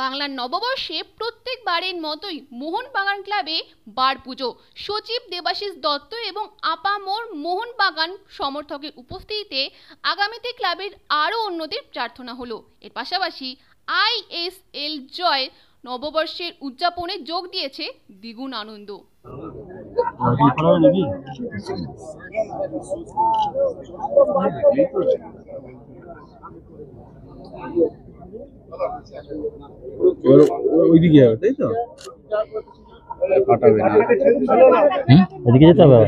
বাংলার নববর্ষে প্রত্যেকবারের মতোই মোহনবাগান ক্লাবে বার পুজো। সচিব দেবাশিস দত্ত এবং আপামর মোহনবাগান সমর্থকের উপস্থিতিতে আগামীতে ক্লাবের আরও উন্নতির প্রার্থনা হলো। এর পাশাপাশি ISL জয় নববর্ষের উদযাপনে যোগ দিয়েছে দ্বিগুণ আনন্দ। ওইদিকে যাবে তাই তো, ফাটাবে না, ওইদিকে যেতে হবে।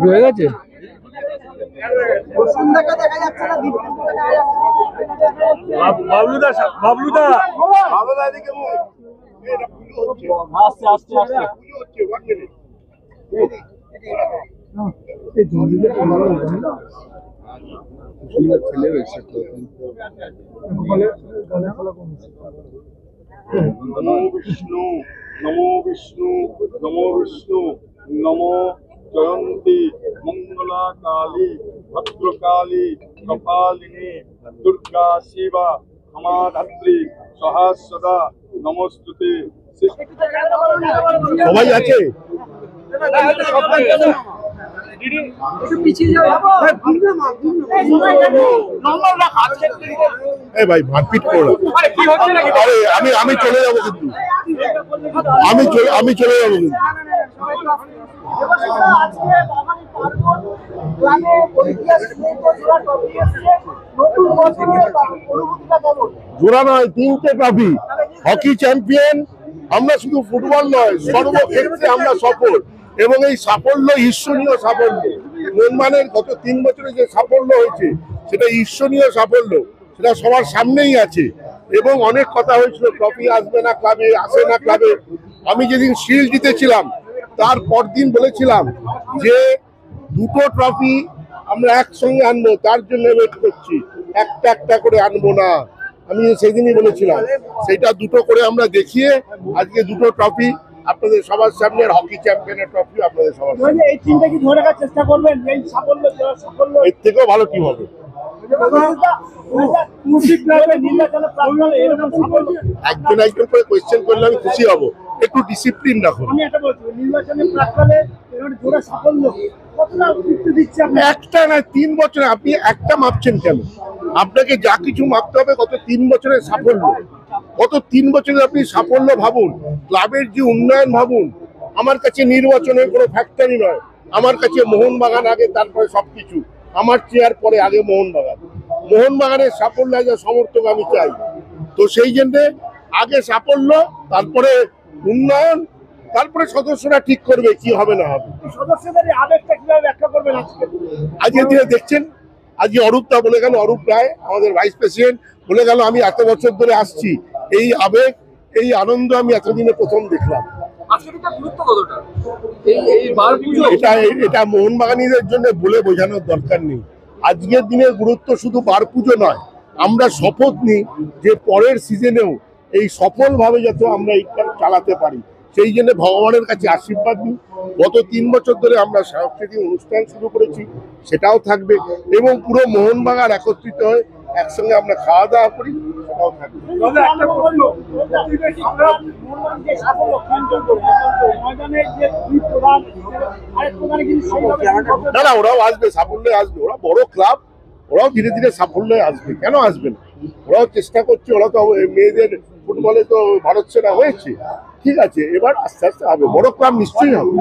হয়ে গেছে। আস্তে আস্তে আস্তে ছেলে হয়েছে তো नमो विष्णु नमो विष्णु नमो विष्णु नमो जयंती मंगला काली भद्रकाली कपालिनी दुर्गा शिवा क्षमाधात्री स्वाहा सदा नमोस्तुते। সবাই আছে ভাই মারপিট করো আরে আমি চলে যাবো কিন্তু আমি চলে যাবো কিন্তু জোড়া নয়, 3টে ট্রফি, হকি চ্যাম্পিয়ন। আমরা শুধু ফুটবল নয়, সর্বক্ষেত্রে আমরা সফল, এবং এই সাফল্য ঈর্ষণীয় সাফল্য। মোহনবাগানের গত 3 বছরে যে সাফল্য হয়েছে সেটা ঈর্ষণীয় সাফল্য, সেটা সবার সামনেই আছে। এবং অনেক কথা হয়েছিল ট্রফি আসবে না ক্লাবে, আসে না ক্লাবে। আমি যেদিন শিল্ড জিতেছিলাম তার পরদিন বলেছিলাম যে 2টো ট্রফি আমরা একসঙ্গে আনবো, তার জন্য ওয়েট করছি, একটা একটা করে আনবো না। আমি সেদিনই বলেছিলাম, সেটা 2টো করে আমরা দেখিয়ে আজকে 2টো ট্রফি আপনাদের সবার সামনে, হকি চ্যাম্পিয়নের ট্রফি আপনাদের সবার সামনে। এই টিমটা কি ধরে রাখার চেষ্টা করবেন? এই সাফল্য এর থেকেও ভালো টিম হবে। একজন একজন করে কোয়েশ্চেন করলে আমি খুশি হব। একটু ডিসিপ্লিন রাখুন। আমি একটা বলছি, নির্বাচনের প্রাক্কালে জোড়া সাফল্য কতটা তৃপ্তি দিচ্ছে আপনি? একটা না 3 বছরে আপনি একটা মাপছেন কেন? আপনাকে যা কিছু মাপতে হবে গত 3 বছরের সাফল্য। গত 3 বছরে আপনি সাফল্য ভাবুন, ক্লাবের যে উন্নয়ন ভাবুন। আমার কাছে নির্বাচনের কোনো ফ্যাক্টরি নয়, আমার কাছে মোহনবাগান আগে, তারপরে সবকিছু। আমার চেয়ার পরে, আগে মোহনবাগান। মোহনবাগানের সাফল্য যা সমর্থক আমি চাই, তো সেই জন্য আগে সাফল্য, তারপরে উন্নয়ন, তারপরে সদস্যরা ঠিক করবে কি হবে না হবে। সদস্যদের আবেগটা কিভাবে ব্যাখ্যা করবেন আজকে? আজকের দিনে দেখছেন, আজকে অরূপদা বলে গেল, অরূপ রায় আমাদের ভাইস প্রেসিডেন্ট বলে গেল, আমি এত বছর ধরে আসছি, এই আবেগ, এই আনন্দ আমি এতদিনে প্রথম দেখলাম। এটা মোহনবাগানীদের জন্য বলে বোঝানোর দরকার নেই। আজকের দিনের গুরুত্ব শুধু বার পুজো নয়, আমরা শপথ নিই যে পরের সিজনেও এই সফলভাবে যাতে আমরা এইটা চালাতে পারি, সেই জন্য ভগবানের কাছে আশীর্বাদ নিই। গত 3 বছর ধরে আমরা সাংস্কৃতিক অনুষ্ঠান শুরু করেছি, সেটাও থাকবে, এবং পুরো মোহনবাগান একত্রিত হয়ে একসঙ্গে আমরা খাওয়া দাওয়া করি, সেটাও থাকবে। না না, ওরাও আসবে, সাফল্যে আসবে। ওরা বড় ক্লাব, ওরাও ধীরে ধীরে সাফল্যে আসবে, কেন আসবে না? ওরাও চেষ্টা করছে, ওরা তো মেয়েদের ফুটবলে তো ভারত সেরা হয়েছে, ঠিক আছে, এবার আস্তে আস্তে হবে, বড় ক্লাব নিশ্চয়ই হবে।